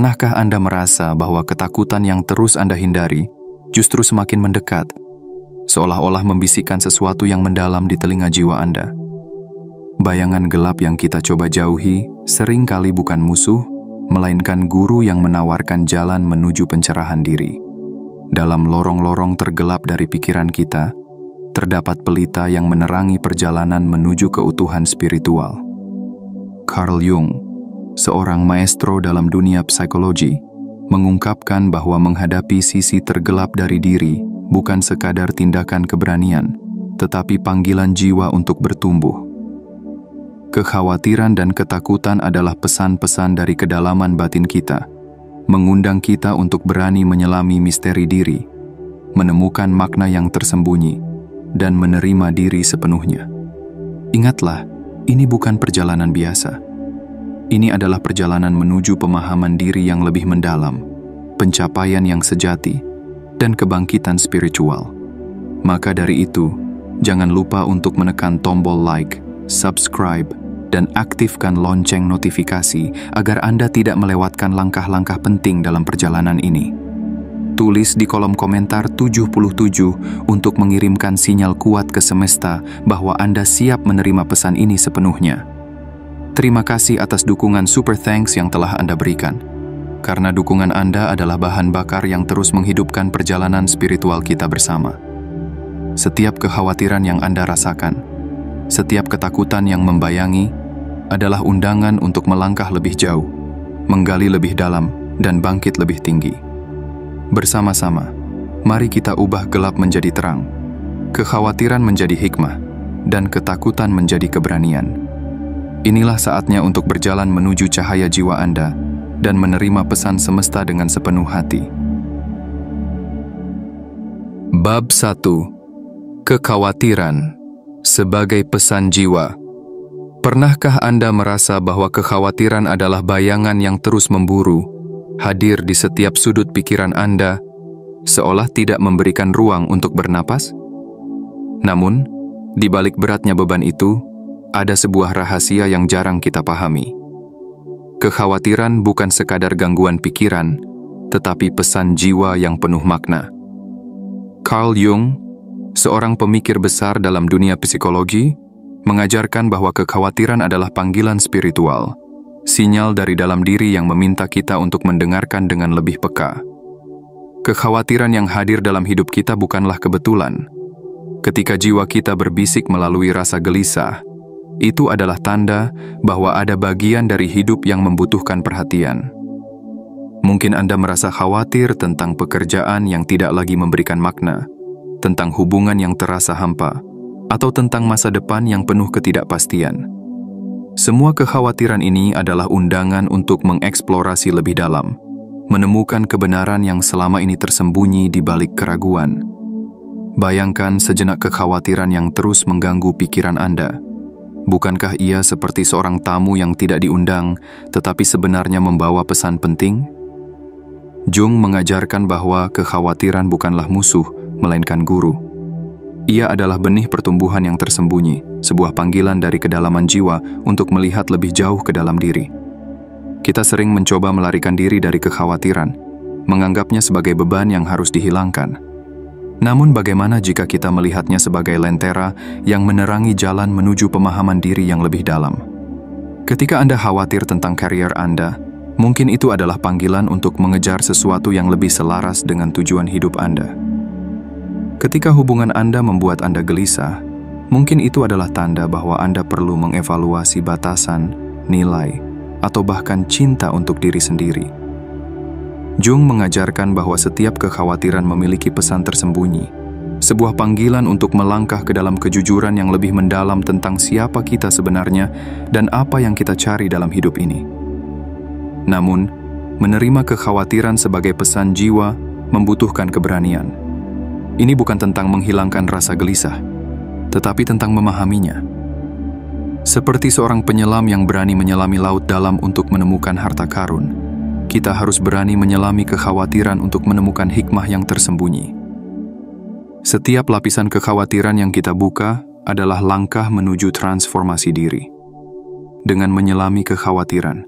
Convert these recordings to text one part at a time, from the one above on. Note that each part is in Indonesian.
Pernahkah Anda merasa bahwa ketakutan yang terus Anda hindari justru semakin mendekat, seolah-olah membisikkan sesuatu yang mendalam di telinga jiwa Anda? Bayangan gelap yang kita coba jauhi seringkali bukan musuh, melainkan guru yang menawarkan jalan menuju pencerahan diri. Dalam lorong-lorong tergelap dari pikiran kita, terdapat pelita yang menerangi perjalanan menuju keutuhan spiritual. Carl Jung, seorang maestro dalam dunia psikologi, mengungkapkan bahwa menghadapi sisi tergelap dari diri bukan sekadar tindakan keberanian, tetapi panggilan jiwa untuk bertumbuh. Kekhawatiran dan ketakutan adalah pesan-pesan dari kedalaman batin kita, mengundang kita untuk berani menyelami misteri diri, menemukan makna yang tersembunyi, dan menerima diri sepenuhnya. Ingatlah, ini bukan perjalanan biasa. Ini adalah perjalanan menuju pemahaman diri yang lebih mendalam, pencapaian yang sejati, dan kebangkitan spiritual. Maka dari itu, jangan lupa untuk menekan tombol like, subscribe, dan aktifkan lonceng notifikasi agar Anda tidak melewatkan langkah-langkah penting dalam perjalanan ini. Tulis di kolom komentar 77 untuk mengirimkan sinyal kuat ke semesta bahwa Anda siap menerima pesan ini sepenuhnya. Terima kasih atas dukungan super thanks yang telah Anda berikan. Karena dukungan Anda adalah bahan bakar yang terus menghidupkan perjalanan spiritual kita bersama. Setiap kekhawatiran yang Anda rasakan, setiap ketakutan yang membayangi, adalah undangan untuk melangkah lebih jauh, menggali lebih dalam, dan bangkit lebih tinggi. Bersama-sama, mari kita ubah gelap menjadi terang, kekhawatiran menjadi hikmah, dan ketakutan menjadi keberanian. Inilah saatnya untuk berjalan menuju cahaya jiwa Anda dan menerima pesan semesta dengan sepenuh hati. Bab 1. Kekhawatiran sebagai pesan jiwa. Pernahkah Anda merasa bahwa kekhawatiran adalah bayangan yang terus memburu, hadir di setiap sudut pikiran Anda, seolah tidak memberikan ruang untuk bernapas? Namun, di balik beratnya beban itu, ada sebuah rahasia yang jarang kita pahami. Kekhawatiran bukan sekadar gangguan pikiran, tetapi pesan jiwa yang penuh makna. Carl Jung, seorang pemikir besar dalam dunia psikologi, mengajarkan bahwa kekhawatiran adalah panggilan spiritual, sinyal dari dalam diri yang meminta kita untuk mendengarkan dengan lebih peka. Kekhawatiran yang hadir dalam hidup kita bukanlah kebetulan. Ketika jiwa kita berbisik melalui rasa gelisah, itu adalah tanda bahwa ada bagian dari hidup yang membutuhkan perhatian. Mungkin Anda merasa khawatir tentang pekerjaan yang tidak lagi memberikan makna, tentang hubungan yang terasa hampa, atau tentang masa depan yang penuh ketidakpastian. Semua kekhawatiran ini adalah undangan untuk mengeksplorasi lebih dalam, menemukan kebenaran yang selama ini tersembunyi di balik keraguan. Bayangkan sejenak kekhawatiran yang terus mengganggu pikiran Anda. Bukankah ia seperti seorang tamu yang tidak diundang, tetapi sebenarnya membawa pesan penting? Jung mengajarkan bahwa kekhawatiran bukanlah musuh, melainkan guru. Ia adalah benih pertumbuhan yang tersembunyi, sebuah panggilan dari kedalaman jiwa untuk melihat lebih jauh ke dalam diri. Kita sering mencoba melarikan diri dari kekhawatiran, menganggapnya sebagai beban yang harus dihilangkan. Namun bagaimana jika kita melihatnya sebagai lentera yang menerangi jalan menuju pemahaman diri yang lebih dalam? Ketika Anda khawatir tentang karier Anda, mungkin itu adalah panggilan untuk mengejar sesuatu yang lebih selaras dengan tujuan hidup Anda. Ketika hubungan Anda membuat Anda gelisah, mungkin itu adalah tanda bahwa Anda perlu mengevaluasi batasan, nilai, atau bahkan cinta untuk diri sendiri. Jung mengajarkan bahwa setiap kekhawatiran memiliki pesan tersembunyi, sebuah panggilan untuk melangkah ke dalam kejujuran yang lebih mendalam tentang siapa kita sebenarnya dan apa yang kita cari dalam hidup ini. Namun, menerima kekhawatiran sebagai pesan jiwa membutuhkan keberanian. Ini bukan tentang menghilangkan rasa gelisah, tetapi tentang memahaminya. Seperti seorang penyelam yang berani menyelami laut dalam untuk menemukan harta karun, kita harus berani menyelami kekhawatiran untuk menemukan hikmah yang tersembunyi. Setiap lapisan kekhawatiran yang kita buka adalah langkah menuju transformasi diri. Dengan menyelami kekhawatiran,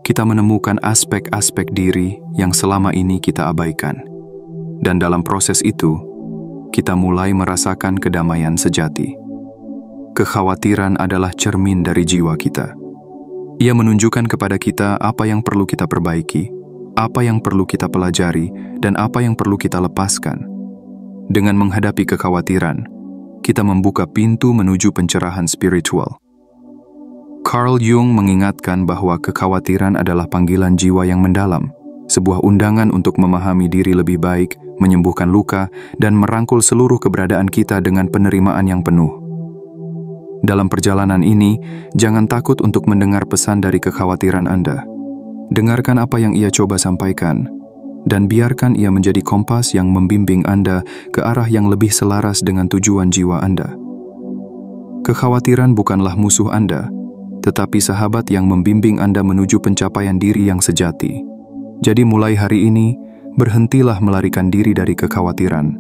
kita menemukan aspek-aspek diri yang selama ini kita abaikan. Dan dalam proses itu, kita mulai merasakan kedamaian sejati. Kekhawatiran adalah cermin dari jiwa kita. Ia menunjukkan kepada kita apa yang perlu kita perbaiki, apa yang perlu kita pelajari, dan apa yang perlu kita lepaskan. Dengan menghadapi kekhawatiran, kita membuka pintu menuju pencerahan spiritual. Carl Jung mengingatkan bahwa kekhawatiran adalah panggilan jiwa yang mendalam, sebuah undangan untuk memahami diri lebih baik, menyembuhkan luka, dan merangkul seluruh keberadaan kita dengan penerimaan yang penuh. Dalam perjalanan ini, jangan takut untuk mendengar pesan dari kekhawatiran Anda. Dengarkan apa yang ia coba sampaikan, dan biarkan ia menjadi kompas yang membimbing Anda ke arah yang lebih selaras dengan tujuan jiwa Anda. Kekhawatiran bukanlah musuh Anda, tetapi sahabat yang membimbing Anda menuju pencapaian diri yang sejati. Jadi mulai hari ini, berhentilah melarikan diri dari kekhawatiran.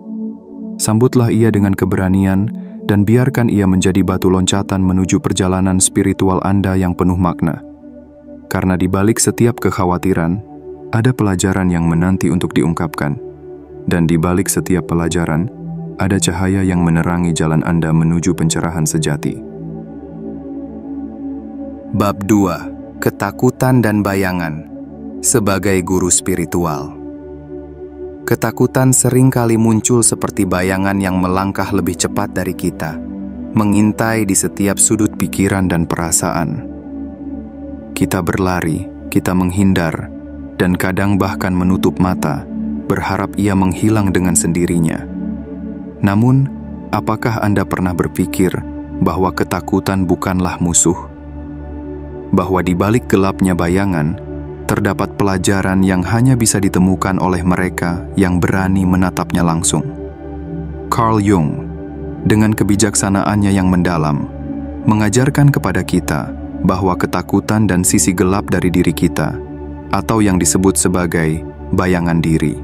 Sambutlah ia dengan keberanian, dan biarkan ia menjadi batu loncatan menuju perjalanan spiritual Anda yang penuh makna. Karena di balik setiap kekhawatiran, ada pelajaran yang menanti untuk diungkapkan. Dan di balik setiap pelajaran, ada cahaya yang menerangi jalan Anda menuju pencerahan sejati. Bab 2. Ketakutan dan bayangan sebagai guru spiritual. Ketakutan seringkali muncul seperti bayangan yang melangkah lebih cepat dari kita, mengintai di setiap sudut pikiran dan perasaan. Kita berlari, kita menghindar, dan kadang bahkan menutup mata, berharap ia menghilang dengan sendirinya. Namun, apakah Anda pernah berpikir bahwa ketakutan bukanlah musuh? Bahwa di balik gelapnya bayangan, terdapat pelajaran yang hanya bisa ditemukan oleh mereka yang berani menatapnya langsung. Carl Jung, dengan kebijaksanaannya yang mendalam, mengajarkan kepada kita bahwa ketakutan dan sisi gelap dari diri kita, atau yang disebut sebagai bayangan diri,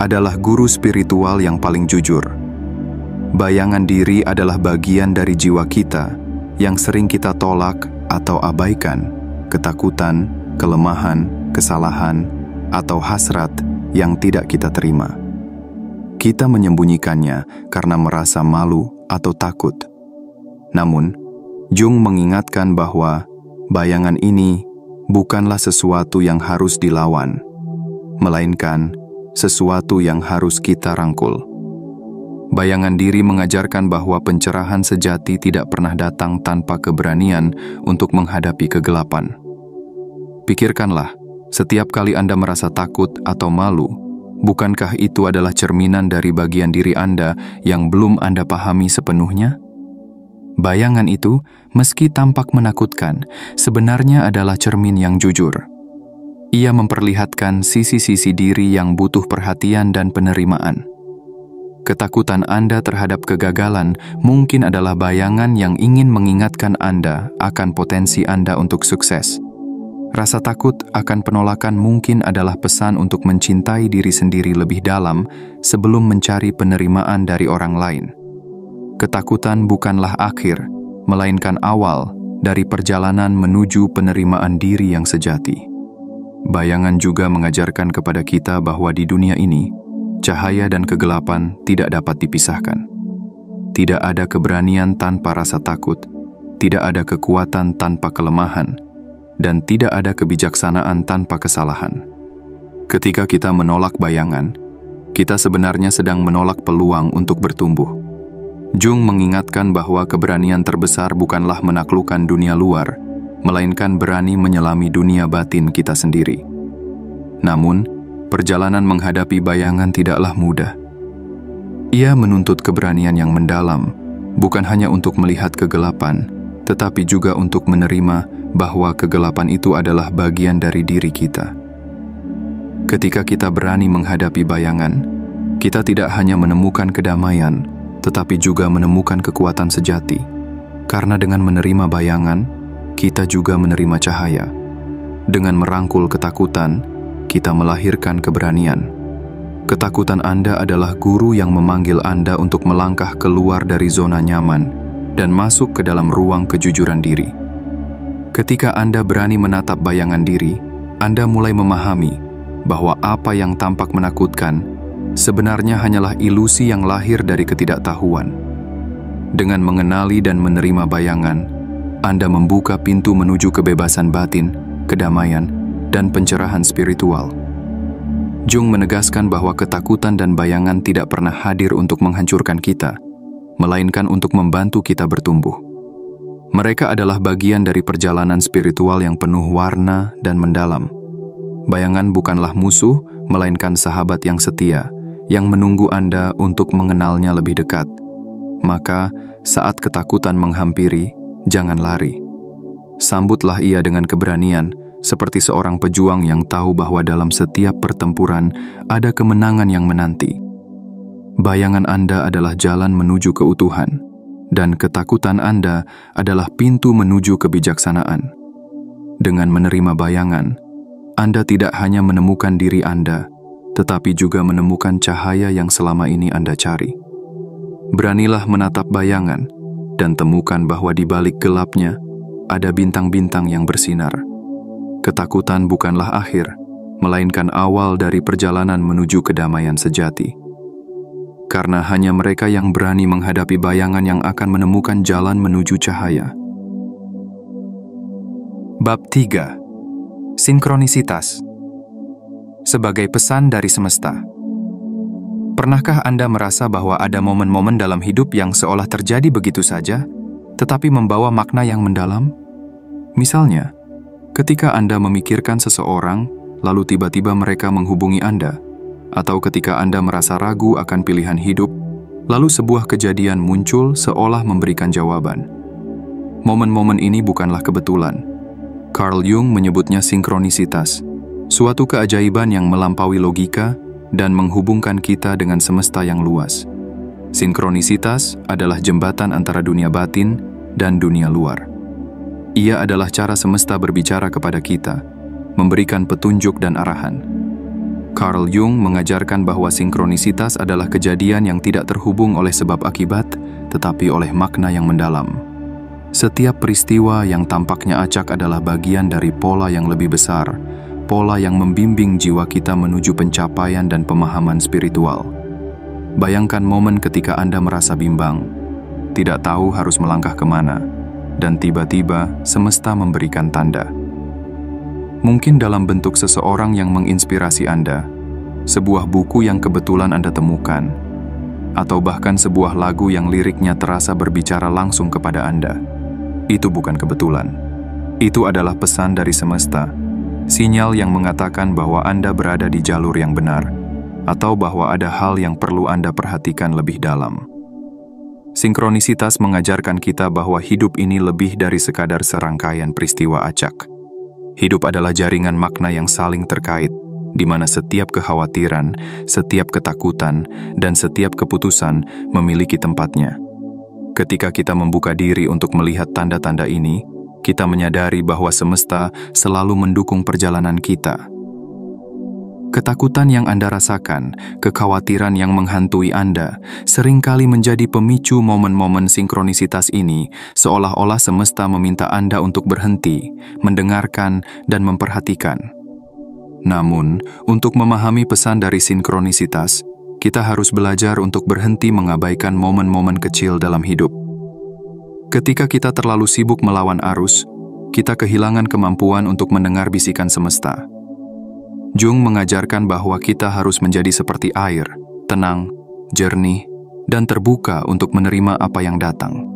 adalah guru spiritual yang paling jujur. Bayangan diri adalah bagian dari jiwa kita yang sering kita tolak atau abaikan, ketakutan, kelemahan, kesalahan, atau hasrat yang tidak kita terima. Kita menyembunyikannya karena merasa malu atau takut. Namun, Jung mengingatkan bahwa bayangan ini bukanlah sesuatu yang harus dilawan, melainkan sesuatu yang harus kita rangkul. Bayangan diri mengajarkan bahwa pencerahan sejati tidak pernah datang tanpa keberanian untuk menghadapi kegelapan. Pikirkanlah, setiap kali Anda merasa takut atau malu, bukankah itu adalah cerminan dari bagian diri Anda yang belum Anda pahami sepenuhnya? Bayangan itu, meski tampak menakutkan, sebenarnya adalah cermin yang jujur. Ia memperlihatkan sisi-sisi diri yang butuh perhatian dan penerimaan. Ketakutan Anda terhadap kegagalan mungkin adalah bayangan yang ingin mengingatkan Anda akan potensi Anda untuk sukses. Rasa takut akan penolakan mungkin adalah pesan untuk mencintai diri sendiri lebih dalam sebelum mencari penerimaan dari orang lain. Ketakutan bukanlah akhir, melainkan awal dari perjalanan menuju penerimaan diri yang sejati. Bayangan juga mengajarkan kepada kita bahwa di dunia ini, cahaya dan kegelapan tidak dapat dipisahkan. Tidak ada keberanian tanpa rasa takut, tidak ada kekuatan tanpa kelemahan, dan tidak ada kebijaksanaan tanpa kesalahan. Ketika kita menolak bayangan, kita sebenarnya sedang menolak peluang untuk bertumbuh. Jung mengingatkan bahwa keberanian terbesar bukanlah menaklukkan dunia luar, melainkan berani menyelami dunia batin kita sendiri. Namun, perjalanan menghadapi bayangan tidaklah mudah. Ia menuntut keberanian yang mendalam, bukan hanya untuk melihat kegelapan, tetapi juga untuk menerima bahwa kegelapan itu adalah bagian dari diri kita. Ketika kita berani menghadapi bayangan, kita tidak hanya menemukan kedamaian, tetapi juga menemukan kekuatan sejati. Karena dengan menerima bayangan, kita juga menerima cahaya. Dengan merangkul ketakutan, kita melahirkan keberanian. Ketakutan Anda adalah guru yang memanggil Anda untuk melangkah keluar dari zona nyaman dan masuk ke dalam ruang kejujuran diri. Ketika Anda berani menatap bayangan diri, Anda mulai memahami bahwa apa yang tampak menakutkan sebenarnya hanyalah ilusi yang lahir dari ketidaktahuan. Dengan mengenali dan menerima bayangan, Anda membuka pintu menuju kebebasan batin, kedamaian, dan pencerahan spiritual. Jung menegaskan bahwa ketakutan dan bayangan tidak pernah hadir untuk menghancurkan kita, melainkan untuk membantu kita bertumbuh. Mereka adalah bagian dari perjalanan spiritual yang penuh warna dan mendalam. Bayangan bukanlah musuh, melainkan sahabat yang setia, yang menunggu Anda untuk mengenalnya lebih dekat. Maka, saat ketakutan menghampiri, jangan lari. Sambutlah ia dengan keberanian, seperti seorang pejuang yang tahu bahwa dalam setiap pertempuran ada kemenangan yang menanti. Bayangan Anda adalah jalan menuju keutuhan, dan ketakutan Anda adalah pintu menuju kebijaksanaan. Dengan menerima bayangan, Anda tidak hanya menemukan diri Anda, tetapi juga menemukan cahaya yang selama ini Anda cari. Beranilah menatap bayangan, dan temukan bahwa di balik gelapnya ada bintang-bintang yang bersinar. Ketakutan bukanlah akhir, melainkan awal dari perjalanan menuju kedamaian sejati. Karena hanya mereka yang berani menghadapi bayangan yang akan menemukan jalan menuju cahaya. Bab 3. Sinkronisitas. Sebagai pesan dari semesta. Pernahkah Anda merasa bahwa ada momen-momen dalam hidup yang seolah terjadi begitu saja, tetapi membawa makna yang mendalam? Misalnya, ketika Anda memikirkan seseorang, lalu tiba-tiba mereka menghubungi Anda, atau ketika Anda merasa ragu akan pilihan hidup, lalu sebuah kejadian muncul seolah memberikan jawaban. Momen-momen ini bukanlah kebetulan. Carl Jung menyebutnya sinkronisitas, suatu keajaiban yang melampaui logika dan menghubungkan kita dengan semesta yang luas. Sinkronisitas adalah jembatan antara dunia batin dan dunia luar. Ia adalah cara semesta berbicara kepada kita, memberikan petunjuk dan arahan. Carl Jung mengajarkan bahwa sinkronisitas adalah kejadian yang tidak terhubung oleh sebab akibat, tetapi oleh makna yang mendalam. Setiap peristiwa yang tampaknya acak adalah bagian dari pola yang lebih besar, pola yang membimbing jiwa kita menuju pencapaian dan pemahaman spiritual. Bayangkan momen ketika Anda merasa bimbang, tidak tahu harus melangkah kemana, dan tiba-tiba semesta memberikan tanda. Mungkin dalam bentuk seseorang yang menginspirasi Anda, sebuah buku yang kebetulan Anda temukan, atau bahkan sebuah lagu yang liriknya terasa berbicara langsung kepada Anda. Itu bukan kebetulan. Itu adalah pesan dari semesta, sinyal yang mengatakan bahwa Anda berada di jalur yang benar, atau bahwa ada hal yang perlu Anda perhatikan lebih dalam. Sinkronisitas mengajarkan kita bahwa hidup ini lebih dari sekadar serangkaian peristiwa acak. Hidup adalah jaringan makna yang saling terkait, di mana setiap kekhawatiran, setiap ketakutan, dan setiap keputusan memiliki tempatnya. Ketika kita membuka diri untuk melihat tanda-tanda ini, kita menyadari bahwa semesta selalu mendukung perjalanan kita. Ketakutan yang Anda rasakan, kekhawatiran yang menghantui Anda, seringkali menjadi pemicu momen-momen sinkronisitas ini, seolah-olah semesta meminta Anda untuk berhenti, mendengarkan, dan memperhatikan. Namun, untuk memahami pesan dari sinkronisitas, kita harus belajar untuk berhenti mengabaikan momen-momen kecil dalam hidup. Ketika kita terlalu sibuk melawan arus, kita kehilangan kemampuan untuk mendengar bisikan semesta. Jung mengajarkan bahwa kita harus menjadi seperti air, tenang, jernih, dan terbuka untuk menerima apa yang datang.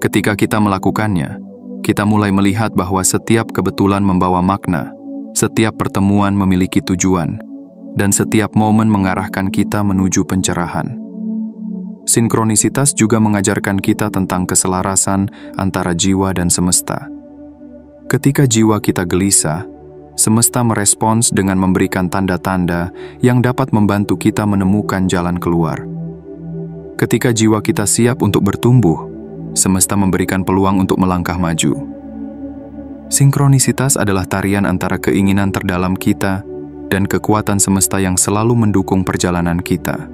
Ketika kita melakukannya, kita mulai melihat bahwa setiap kebetulan membawa makna, setiap pertemuan memiliki tujuan, dan setiap momen mengarahkan kita menuju pencerahan. Sinkronisitas juga mengajarkan kita tentang keselarasan antara jiwa dan semesta. Ketika jiwa kita gelisah, semesta merespons dengan memberikan tanda-tanda yang dapat membantu kita menemukan jalan keluar. Ketika jiwa kita siap untuk bertumbuh, semesta memberikan peluang untuk melangkah maju. Sinkronisitas adalah tarian antara keinginan terdalam kita dan kekuatan semesta yang selalu mendukung perjalanan kita.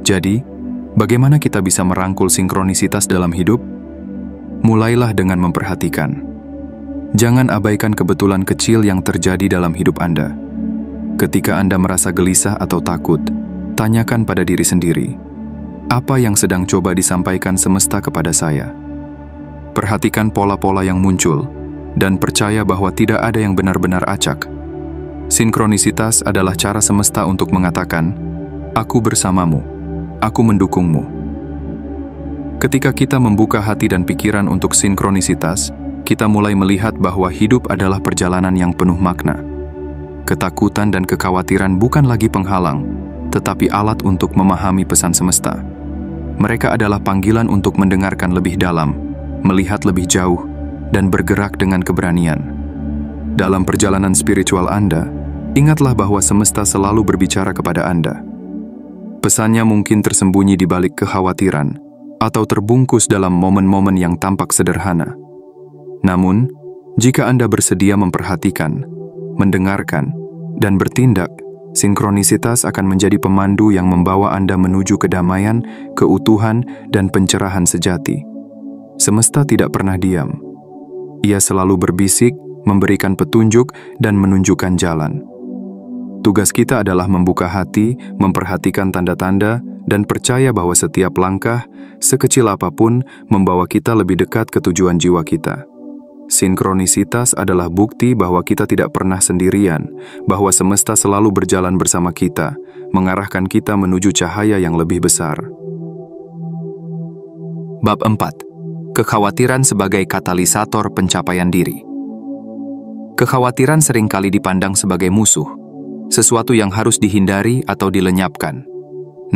Jadi, bagaimana kita bisa merangkul sinkronisitas dalam hidup? Mulailah dengan memperhatikan. Jangan abaikan kebetulan kecil yang terjadi dalam hidup Anda. Ketika Anda merasa gelisah atau takut, tanyakan pada diri sendiri, apa yang sedang coba disampaikan semesta kepada saya? Perhatikan pola-pola yang muncul, dan percaya bahwa tidak ada yang benar-benar acak. Sinkronisitas adalah cara semesta untuk mengatakan, "Aku bersamamu, aku mendukungmu." Ketika kita membuka hati dan pikiran untuk sinkronisitas, kita mulai melihat bahwa hidup adalah perjalanan yang penuh makna. Ketakutan dan kekhawatiran bukan lagi penghalang, tetapi alat untuk memahami pesan semesta. Mereka adalah panggilan untuk mendengarkan lebih dalam, melihat lebih jauh, dan bergerak dengan keberanian. Dalam perjalanan spiritual Anda, ingatlah bahwa semesta selalu berbicara kepada Anda. Pesannya mungkin tersembunyi di balik kekhawatiran, atau terbungkus dalam momen-momen yang tampak sederhana. Namun, jika Anda bersedia memperhatikan, mendengarkan, dan bertindak, sinkronisitas akan menjadi pemandu yang membawa Anda menuju kedamaian, keutuhan, dan pencerahan sejati. Semesta tidak pernah diam. Ia selalu berbisik, memberikan petunjuk, dan menunjukkan jalan. Tugas kita adalah membuka hati, memperhatikan tanda-tanda, dan percaya bahwa setiap langkah, sekecil apapun, membawa kita lebih dekat ke tujuan jiwa kita. Sinkronisitas adalah bukti bahwa kita tidak pernah sendirian, bahwa semesta selalu berjalan bersama kita, mengarahkan kita menuju cahaya yang lebih besar. Bab 4. Kekhawatiran sebagai katalisator pencapaian diri. Kekhawatiran seringkali dipandang sebagai musuh, sesuatu yang harus dihindari atau dilenyapkan.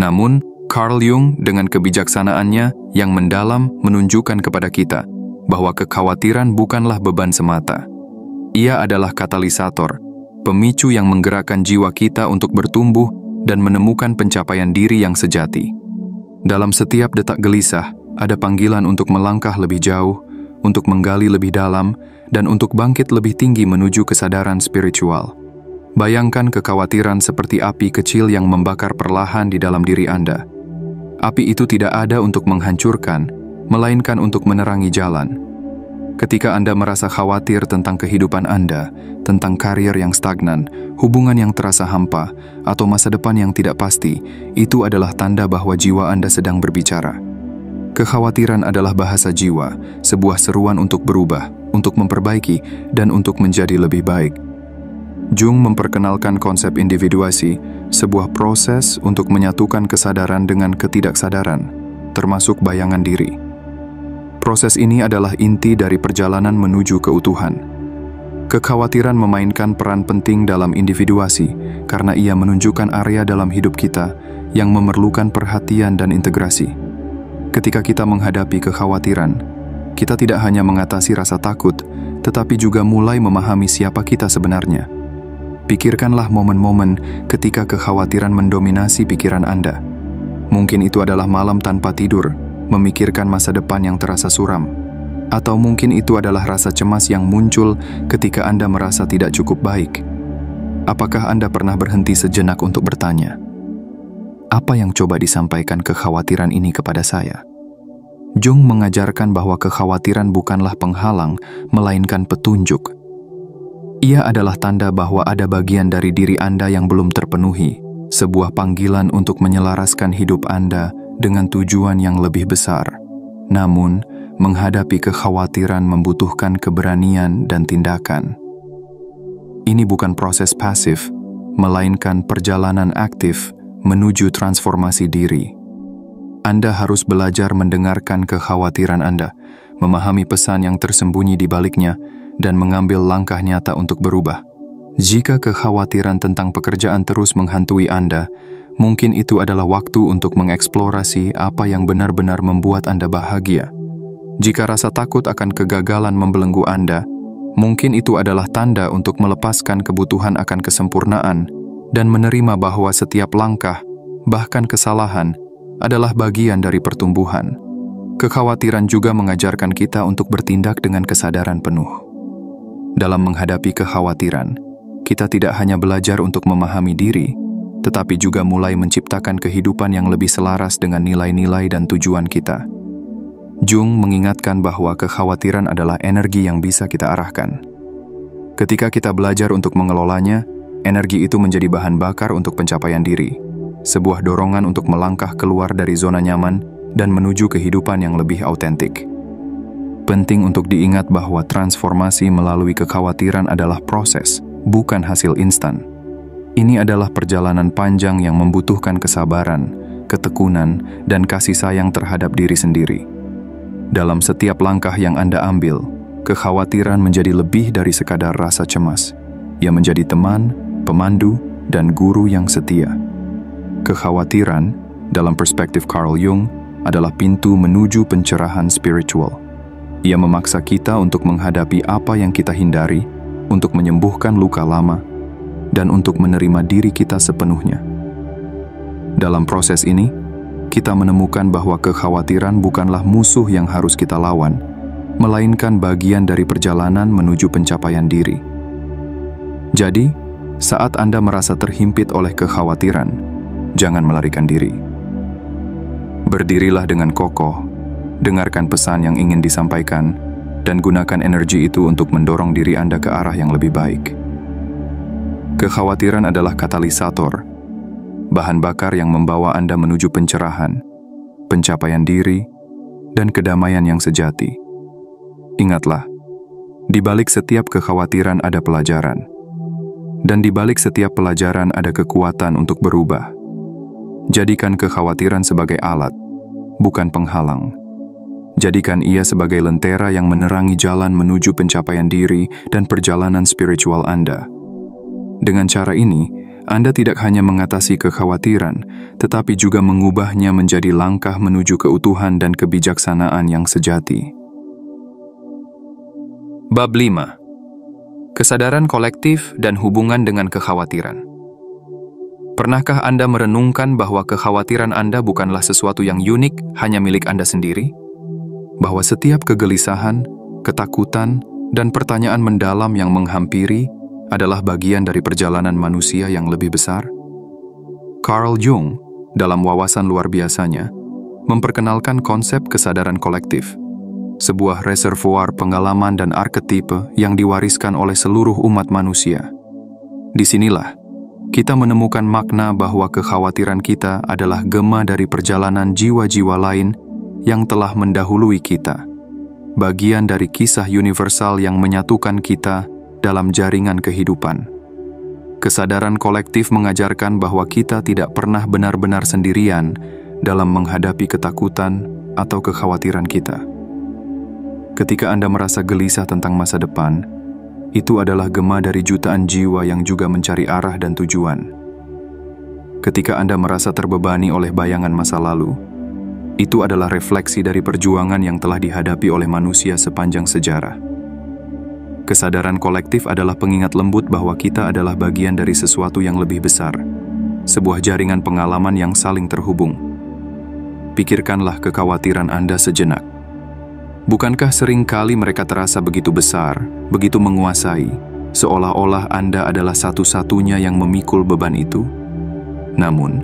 Namun, Carl Jung dengan kebijaksanaannya yang mendalam menunjukkan kepada kita bahwa kekhawatiran bukanlah beban semata. Ia adalah katalisator, pemicu yang menggerakkan jiwa kita untuk bertumbuh dan menemukan pencapaian diri yang sejati. Dalam setiap detak gelisah, ada panggilan untuk melangkah lebih jauh, untuk menggali lebih dalam, dan untuk bangkit lebih tinggi menuju kesadaran spiritual. Bayangkan kekhawatiran seperti api kecil yang membakar perlahan di dalam diri Anda. Api itu tidak ada untuk menghancurkan, melainkan untuk menerangi jalan. Ketika Anda merasa khawatir tentang kehidupan Anda, tentang karir yang stagnan, hubungan yang terasa hampa, atau masa depan yang tidak pasti, itu adalah tanda bahwa jiwa Anda sedang berbicara. Kekhawatiran adalah bahasa jiwa, sebuah seruan untuk berubah, untuk memperbaiki, dan untuk menjadi lebih baik. Jung memperkenalkan konsep individuasi, sebuah proses untuk menyatukan kesadaran dengan ketidaksadaran, termasuk bayangan diri. Proses ini adalah inti dari perjalanan menuju keutuhan. Kekhawatiran memainkan peran penting dalam individuasi karena ia menunjukkan area dalam hidup kita yang memerlukan perhatian dan integrasi. Ketika kita menghadapi kekhawatiran, kita tidak hanya mengatasi rasa takut, tetapi juga mulai memahami siapa kita sebenarnya. Pikirkanlah momen-momen ketika kekhawatiran mendominasi pikiran Anda. Mungkin itu adalah malam tanpa tidur, memikirkan masa depan yang terasa suram. Atau mungkin itu adalah rasa cemas yang muncul ketika Anda merasa tidak cukup baik. Apakah Anda pernah berhenti sejenak untuk bertanya, apa yang coba disampaikan kekhawatiran ini kepada saya? Jung mengajarkan bahwa kekhawatiran bukanlah penghalang, melainkan petunjuk. Ia adalah tanda bahwa ada bagian dari diri Anda yang belum terpenuhi, sebuah panggilan untuk menyelaraskan hidup Anda dengan tujuan yang lebih besar. Namun, menghadapi kekhawatiran membutuhkan keberanian dan tindakan. Ini bukan proses pasif, melainkan perjalanan aktif menuju transformasi diri. Anda harus belajar mendengarkan kekhawatiran Anda, memahami pesan yang tersembunyi di baliknya, dan mengambil langkah nyata untuk berubah. Jika kekhawatiran tentang pekerjaan terus menghantui Anda, mungkin itu adalah waktu untuk mengeksplorasi apa yang benar-benar membuat Anda bahagia. Jika rasa takut akan kegagalan membelenggu Anda, mungkin itu adalah tanda untuk melepaskan kebutuhan akan kesempurnaan dan menerima bahwa setiap langkah, bahkan kesalahan, adalah bagian dari pertumbuhan. Kekhawatiran juga mengajarkan kita untuk bertindak dengan kesadaran penuh. Dalam menghadapi kekhawatiran, kita tidak hanya belajar untuk memahami diri, tetapi juga mulai menciptakan kehidupan yang lebih selaras dengan nilai-nilai dan tujuan kita. Jung mengingatkan bahwa kekhawatiran adalah energi yang bisa kita arahkan. Ketika kita belajar untuk mengelolanya, energi itu menjadi bahan bakar untuk pencapaian diri, sebuah dorongan untuk melangkah keluar dari zona nyaman dan menuju kehidupan yang lebih autentik. Penting untuk diingat bahwa transformasi melalui kekhawatiran adalah proses, bukan hasil instan. Ini adalah perjalanan panjang yang membutuhkan kesabaran, ketekunan, dan kasih sayang terhadap diri sendiri. Dalam setiap langkah yang Anda ambil, kekhawatiran menjadi lebih dari sekadar rasa cemas. Ia menjadi teman, pemandu, dan guru yang setia. Kekhawatiran, dalam perspektif Carl Jung, adalah pintu menuju pencerahan spiritual. Ia memaksa kita untuk menghadapi apa yang kita hindari, untuk menyembuhkan luka lama, dan untuk menerima diri kita sepenuhnya. Dalam proses ini, kita menemukan bahwa kekhawatiran bukanlah musuh yang harus kita lawan, melainkan bagian dari perjalanan menuju pencapaian diri. Jadi, saat Anda merasa terhimpit oleh kekhawatiran, jangan melarikan diri. Berdirilah dengan kokoh, dengarkan pesan yang ingin disampaikan, dan gunakan energi itu untuk mendorong diri Anda ke arah yang lebih baik. Kekhawatiran adalah katalisator, bahan bakar yang membawa Anda menuju pencerahan, pencapaian diri, dan kedamaian yang sejati. Ingatlah, di balik setiap kekhawatiran ada pelajaran, dan di balik setiap pelajaran ada kekuatan untuk berubah. Jadikan kekhawatiran sebagai alat, bukan penghalang. Jadikan ia sebagai lentera yang menerangi jalan menuju pencapaian diri dan perjalanan spiritual Anda. Dengan cara ini, Anda tidak hanya mengatasi kekhawatiran, tetapi juga mengubahnya menjadi langkah menuju keutuhan dan kebijaksanaan yang sejati. Bab 5. Kesadaran kolektif dan hubungan dengan kekhawatiran. Pernahkah Anda merenungkan bahwa kekhawatiran Anda bukanlah sesuatu yang unik hanya milik Anda sendiri? Bahwa setiap kegelisahan, ketakutan, dan pertanyaan mendalam yang menghampiri adalah bagian dari perjalanan manusia yang lebih besar? Carl Jung, dalam wawasan luar biasanya, memperkenalkan konsep kesadaran kolektif, sebuah reservoir pengalaman dan arketipe yang diwariskan oleh seluruh umat manusia. Disinilah, kita menemukan makna bahwa kekhawatiran kita adalah gema dari perjalanan jiwa-jiwa lain yang telah mendahului kita, bagian dari kisah universal yang menyatukan kita dalam jaringan kehidupan. Kesadaran kolektif mengajarkan bahwa kita tidak pernah benar-benar sendirian dalam menghadapi ketakutan atau kekhawatiran kita. Ketika Anda merasa gelisah tentang masa depan, itu adalah gema dari jutaan jiwa yang juga mencari arah dan tujuan. Ketika Anda merasa terbebani oleh bayangan masa lalu, itu adalah refleksi dari perjuangan yang telah dihadapi oleh manusia sepanjang sejarah. Kesadaran kolektif adalah pengingat lembut bahwa kita adalah bagian dari sesuatu yang lebih besar, sebuah jaringan pengalaman yang saling terhubung. Pikirkanlah kekhawatiran Anda sejenak. Bukankah sering kali mereka terasa begitu besar, begitu menguasai, seolah-olah Anda adalah satu-satunya yang memikul beban itu? Namun,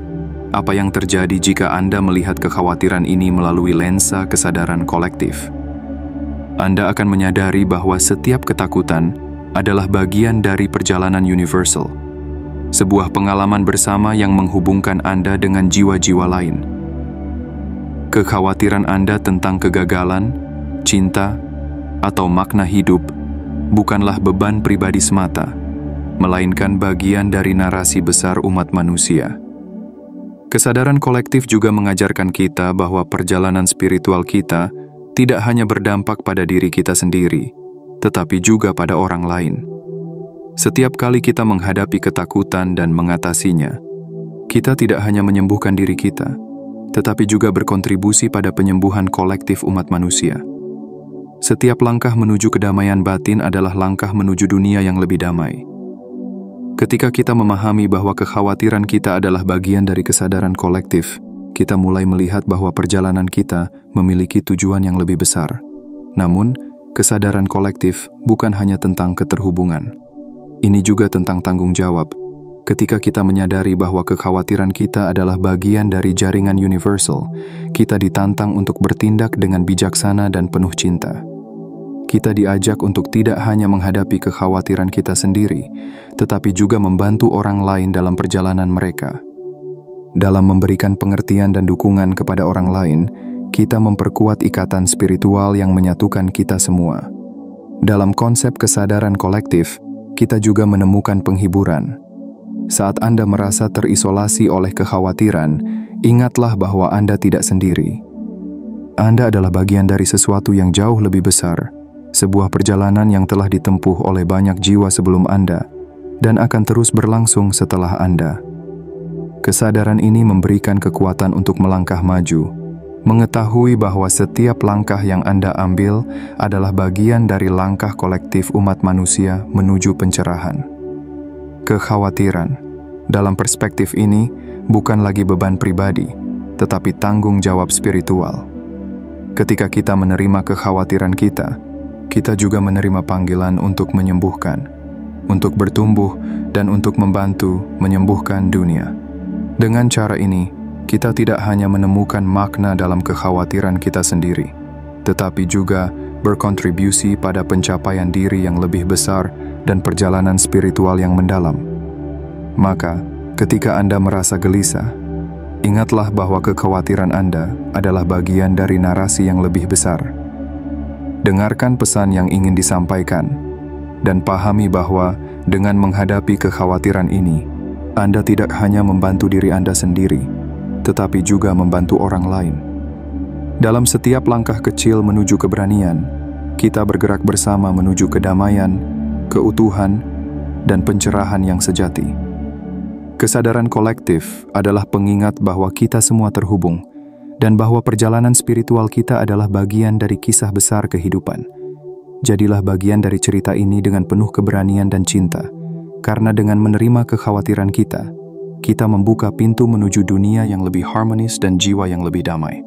apa yang terjadi jika Anda melihat kekhawatiran ini melalui lensa kesadaran kolektif? Anda akan menyadari bahwa setiap ketakutan adalah bagian dari perjalanan universal, sebuah pengalaman bersama yang menghubungkan Anda dengan jiwa-jiwa lain. Kekhawatiran Anda tentang kegagalan, cinta, atau makna hidup bukanlah beban pribadi semata, melainkan bagian dari narasi besar umat manusia. Kesadaran kolektif juga mengajarkan kita bahwa perjalanan spiritual kita tidak hanya berdampak pada diri kita sendiri, tetapi juga pada orang lain. Setiap kali kita menghadapi ketakutan dan mengatasinya, kita tidak hanya menyembuhkan diri kita, tetapi juga berkontribusi pada penyembuhan kolektif umat manusia. Setiap langkah menuju kedamaian batin adalah langkah menuju dunia yang lebih damai. Ketika kita memahami bahwa kekhawatiran kita adalah bagian dari kesadaran kolektif, kita mulai melihat bahwa perjalanan kita memiliki tujuan yang lebih besar. Namun, kesadaran kolektif bukan hanya tentang keterhubungan. Ini juga tentang tanggung jawab. Ketika kita menyadari bahwa kekhawatiran kita adalah bagian dari jaringan universal, kita ditantang untuk bertindak dengan bijaksana dan penuh cinta. kita diajak untuk tidak hanya menghadapi kekhawatiran kita sendiri, tetapi juga membantu orang lain dalam perjalanan mereka. Dalam memberikan pengertian dan dukungan kepada orang lain, kita memperkuat ikatan spiritual yang menyatukan kita semua. Dalam konsep kesadaran kolektif, kita juga menemukan penghiburan. Saat Anda merasa terisolasi oleh kekhawatiran, ingatlah bahwa Anda tidak sendiri. Anda adalah bagian dari sesuatu yang jauh lebih besar, sebuah perjalanan yang telah ditempuh oleh banyak jiwa sebelum Anda, dan akan terus berlangsung setelah Anda. Kesadaran ini memberikan kekuatan untuk melangkah maju, mengetahui bahwa setiap langkah yang Anda ambil adalah bagian dari langkah kolektif umat manusia menuju pencerahan. Kekhawatiran, dalam perspektif ini, bukan lagi beban pribadi, tetapi tanggung jawab spiritual. Ketika kita menerima kekhawatiran kita juga menerima panggilan untuk menyembuhkan, untuk bertumbuh, dan untuk membantu menyembuhkan dunia. Dengan cara ini, kita tidak hanya menemukan makna dalam kekhawatiran kita sendiri, tetapi juga berkontribusi pada pencapaian diri yang lebih besar dan perjalanan spiritual yang mendalam. Maka, ketika Anda merasa gelisah, ingatlah bahwa kekhawatiran Anda adalah bagian dari narasi yang lebih besar. Dengarkan pesan yang ingin disampaikan, dan pahami bahwa dengan menghadapi kekhawatiran ini, Anda tidak hanya membantu diri Anda sendiri, tetapi juga membantu orang lain. Dalam setiap langkah kecil menuju keberanian, kita bergerak bersama menuju kedamaian, keutuhan, dan pencerahan yang sejati. Kesadaran kolektif adalah pengingat bahwa kita semua terhubung, dan bahwa perjalanan spiritual kita adalah bagian dari kisah besar kehidupan. Jadilah bagian dari cerita ini dengan penuh keberanian dan cinta, karena dengan menerima kekhawatiran kita membuka pintu menuju dunia yang lebih harmonis dan jiwa yang lebih damai.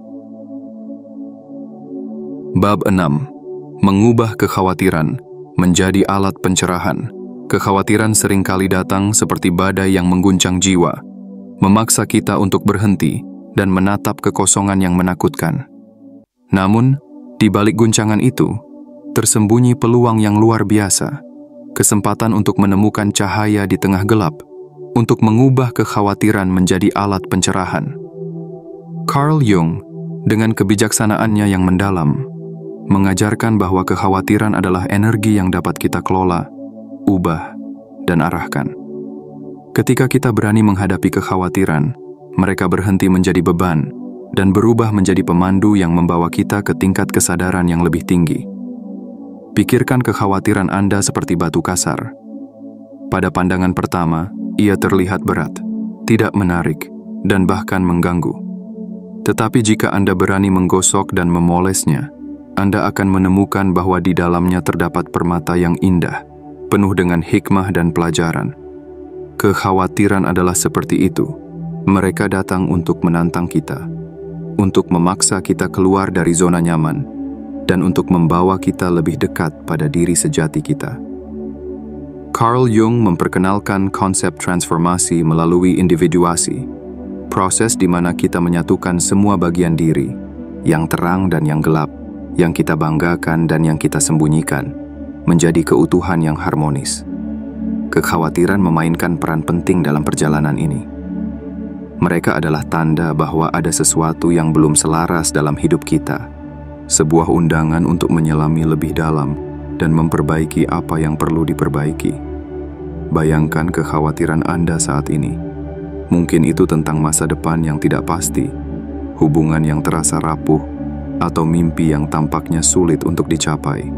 Bab 6. Mengubah kekhawatiran menjadi alat pencerahan. Kekhawatiran seringkali datang seperti badai yang mengguncang jiwa, memaksa kita untuk berhenti dan menatap kekosongan yang menakutkan. Namun, di balik guncangan itu, tersembunyi peluang yang luar biasa, kesempatan untuk menemukan cahaya di tengah gelap, untuk mengubah kekhawatiran menjadi alat pencerahan. Carl Jung, dengan kebijaksanaannya yang mendalam, mengajarkan bahwa kekhawatiran adalah energi yang dapat kita kelola, ubah, dan arahkan. Ketika kita berani menghadapi kekhawatiran, mereka berhenti menjadi beban dan berubah menjadi pemandu yang membawa kita ke tingkat kesadaran yang lebih tinggi. Pikirkan kekhawatiran Anda seperti batu kasar. Pada pandangan pertama, ia terlihat berat, tidak menarik, dan bahkan mengganggu. Tetapi jika Anda berani menggosok dan memolesnya, Anda akan menemukan bahwa di dalamnya terdapat permata yang indah, penuh dengan hikmah dan pelajaran. Kekhawatiran adalah seperti itu. Mereka datang untuk menantang kita, untuk memaksa kita keluar dari zona nyaman, dan untuk membawa kita lebih dekat pada diri sejati kita. Carl Jung memperkenalkan konsep transformasi melalui individuasi, proses di mana kita menyatukan semua bagian diri, yang terang dan yang gelap, yang kita banggakan dan yang kita sembunyikan, menjadi keutuhan yang harmonis. Kekhawatiran memainkan peran penting dalam perjalanan ini. Mereka adalah tanda bahwa ada sesuatu yang belum selaras dalam hidup kita, sebuah undangan untuk menyelami lebih dalam dan memperbaiki apa yang perlu diperbaiki. Bayangkan kekhawatiran Anda saat ini. Mungkin itu tentang masa depan yang tidak pasti, hubungan yang terasa rapuh, atau mimpi yang tampaknya sulit untuk dicapai.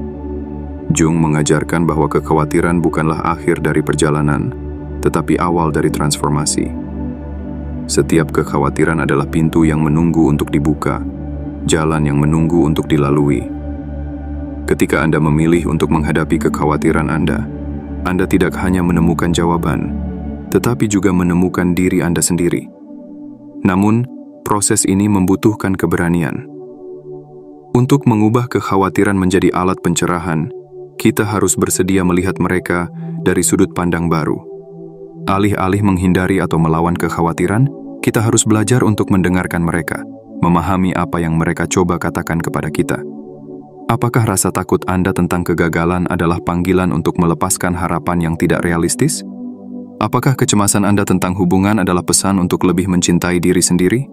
Jung mengajarkan bahwa kekhawatiran bukanlah akhir dari perjalanan, tetapi awal dari transformasi. Setiap kekhawatiran adalah pintu yang menunggu untuk dibuka, jalan yang menunggu untuk dilalui. Ketika Anda memilih untuk menghadapi kekhawatiran Anda tidak hanya menemukan jawaban, tetapi juga menemukan diri Anda sendiri. Namun, proses ini membutuhkan keberanian. Untuk mengubah kekhawatiran menjadi alat pencerahan, kita harus bersedia melihat mereka dari sudut pandang baru. Alih-alih menghindari atau melawan kekhawatiran, kita harus belajar untuk mendengarkan mereka, memahami apa yang mereka coba katakan kepada kita. Apakah rasa takut Anda tentang kegagalan adalah panggilan untuk melepaskan harapan yang tidak realistis? Apakah kecemasan Anda tentang hubungan adalah pesan untuk lebih mencintai diri sendiri?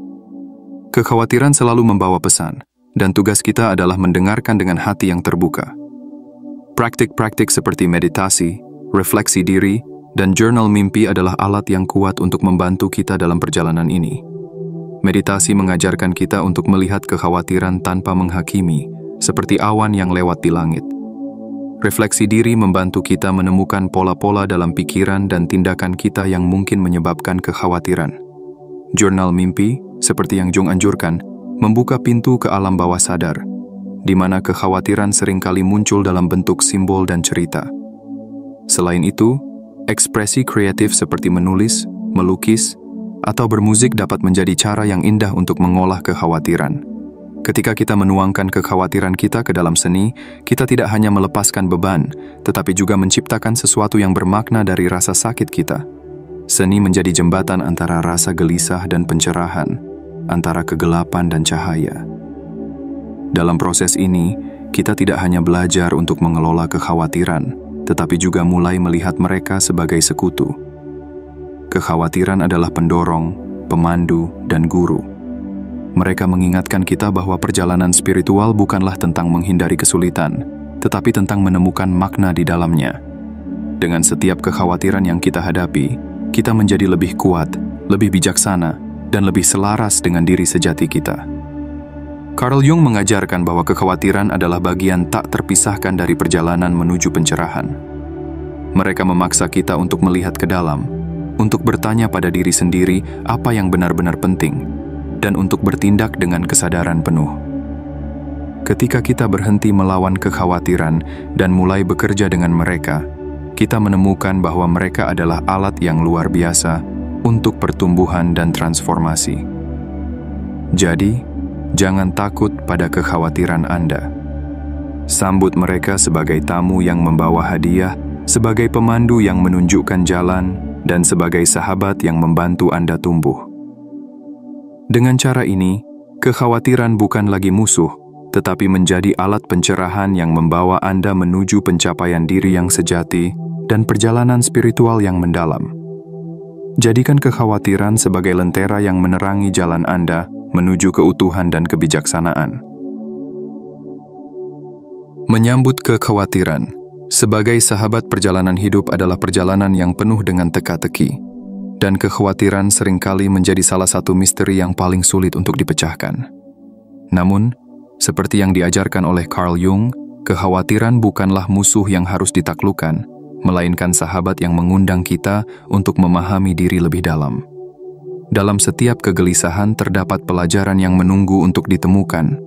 Kekhawatiran selalu membawa pesan, dan tugas kita adalah mendengarkan dengan hati yang terbuka. Praktik-praktik seperti meditasi, refleksi diri, dan jurnal mimpi adalah alat yang kuat untuk membantu kita dalam perjalanan ini. Meditasi mengajarkan kita untuk melihat kekhawatiran tanpa menghakimi, seperti awan yang lewat di langit. Refleksi diri membantu kita menemukan pola-pola dalam pikiran dan tindakan kita yang mungkin menyebabkan kekhawatiran. Jurnal mimpi, seperti yang Jung anjurkan, membuka pintu ke alam bawah sadar, di mana kekhawatiran seringkali muncul dalam bentuk simbol dan cerita. Selain itu, ekspresi kreatif seperti menulis, melukis, atau bermusik dapat menjadi cara yang indah untuk mengolah kekhawatiran. Ketika kita menuangkan kekhawatiran kita ke dalam seni, kita tidak hanya melepaskan beban, tetapi juga menciptakan sesuatu yang bermakna dari rasa sakit kita. Seni menjadi jembatan antara rasa gelisah dan pencerahan, antara kegelapan dan cahaya. Dalam proses ini, kita tidak hanya belajar untuk mengelola kekhawatiran, tetapi juga mulai melihat mereka sebagai sekutu. Kekhawatiran adalah pendorong, pemandu, dan guru. Mereka mengingatkan kita bahwa perjalanan spiritual bukanlah tentang menghindari kesulitan, tetapi tentang menemukan makna di dalamnya. Dengan setiap kekhawatiran yang kita hadapi, kita menjadi lebih kuat, lebih bijaksana, dan lebih selaras dengan diri sejati kita. Carl Jung mengajarkan bahwa kekhawatiran adalah bagian tak terpisahkan dari perjalanan menuju pencerahan. Mereka memaksa kita untuk melihat ke dalam, untuk bertanya pada diri sendiri apa yang benar-benar penting, dan untuk bertindak dengan kesadaran penuh. Ketika kita berhenti melawan kekhawatiran dan mulai bekerja dengan mereka, kita menemukan bahwa mereka adalah alat yang luar biasa untuk pertumbuhan dan transformasi. Jadi, jangan takut pada kekhawatiran Anda. Sambut mereka sebagai tamu yang membawa hadiah, sebagai pemandu yang menunjukkan jalan, dan sebagai sahabat yang membantu Anda tumbuh. Dengan cara ini, kekhawatiran bukan lagi musuh, tetapi menjadi alat pencerahan yang membawa Anda menuju pencapaian diri yang sejati dan perjalanan spiritual yang mendalam. Jadikan kekhawatiran sebagai lentera yang menerangi jalan Anda menuju keutuhan dan kebijaksanaan. Menyambut kekhawatiran sebagai sahabat perjalanan hidup adalah perjalanan yang penuh dengan teka-teki, dan kekhawatiran seringkali menjadi salah satu misteri yang paling sulit untuk dipecahkan. Namun, seperti yang diajarkan oleh Carl Jung, kekhawatiran bukanlah musuh yang harus ditaklukkan, melainkan sahabat yang mengundang kita untuk memahami diri lebih dalam. Dalam setiap kegelisahan terdapat pelajaran yang menunggu untuk ditemukan,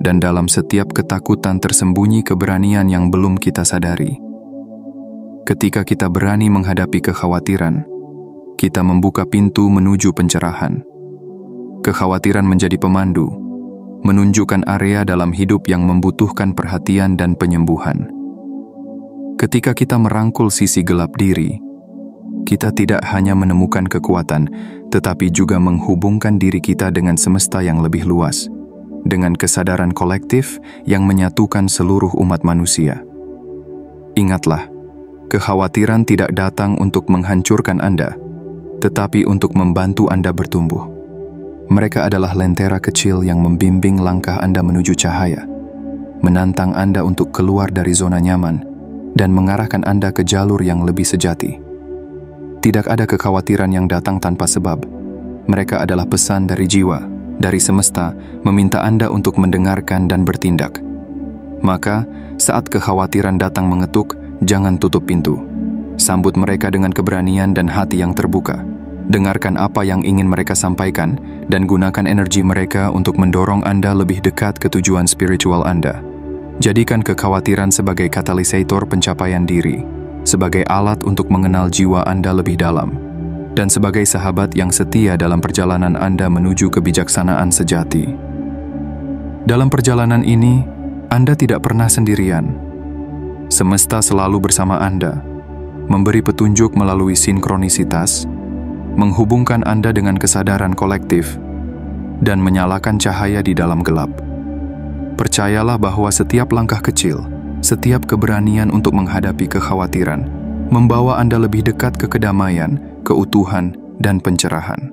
dan dalam setiap ketakutan tersembunyi keberanian yang belum kita sadari. Ketika kita berani menghadapi kekhawatiran, kita membuka pintu menuju pencerahan. Kekhawatiran menjadi pemandu, menunjukkan area dalam hidup yang membutuhkan perhatian dan penyembuhan. Ketika kita merangkul sisi gelap diri, kita tidak hanya menemukan kekuatan, tetapi juga menghubungkan diri kita dengan semesta yang lebih luas, dengan kesadaran kolektif yang menyatukan seluruh umat manusia. Ingatlah, kekhawatiran tidak datang untuk menghancurkan Anda, tetapi untuk membantu Anda bertumbuh. Mereka adalah lentera kecil yang membimbing langkah Anda menuju cahaya, menantang Anda untuk keluar dari zona nyaman, dan mengarahkan Anda ke jalur yang lebih sejati. Tidak ada kekhawatiran yang datang tanpa sebab. Mereka adalah pesan dari jiwa, dari semesta, meminta Anda untuk mendengarkan dan bertindak. Maka, saat kekhawatiran datang mengetuk, jangan tutup pintu. Sambut mereka dengan keberanian dan hati yang terbuka. Dengarkan apa yang ingin mereka sampaikan, dan gunakan energi mereka untuk mendorong Anda lebih dekat ke tujuan spiritual Anda. Jadikan kekhawatiran sebagai katalisator pencapaian diri, sebagai alat untuk mengenal jiwa Anda lebih dalam, dan sebagai sahabat yang setia dalam perjalanan Anda menuju kebijaksanaan sejati. Dalam perjalanan ini, Anda tidak pernah sendirian. Semesta selalu bersama Anda, memberi petunjuk melalui sinkronisitas, menghubungkan Anda dengan kesadaran kolektif, dan menyalakan cahaya di dalam gelap. Percayalah bahwa setiap langkah kecil, setiap keberanian untuk menghadapi kekhawatiran, membawa Anda lebih dekat ke kedamaian, keutuhan, dan pencerahan.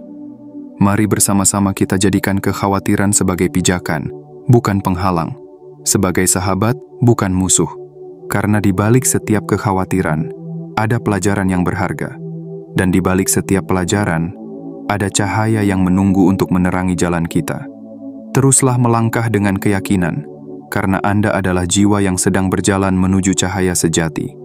Mari bersama-sama kita jadikan kekhawatiran sebagai pijakan, bukan penghalang, sebagai sahabat, bukan musuh. Karena di balik setiap kekhawatiran, ada pelajaran yang berharga. Dan di balik setiap pelajaran, ada cahaya yang menunggu untuk menerangi jalan kita. Teruslah melangkah dengan keyakinan, karena Anda adalah jiwa yang sedang berjalan menuju cahaya sejati.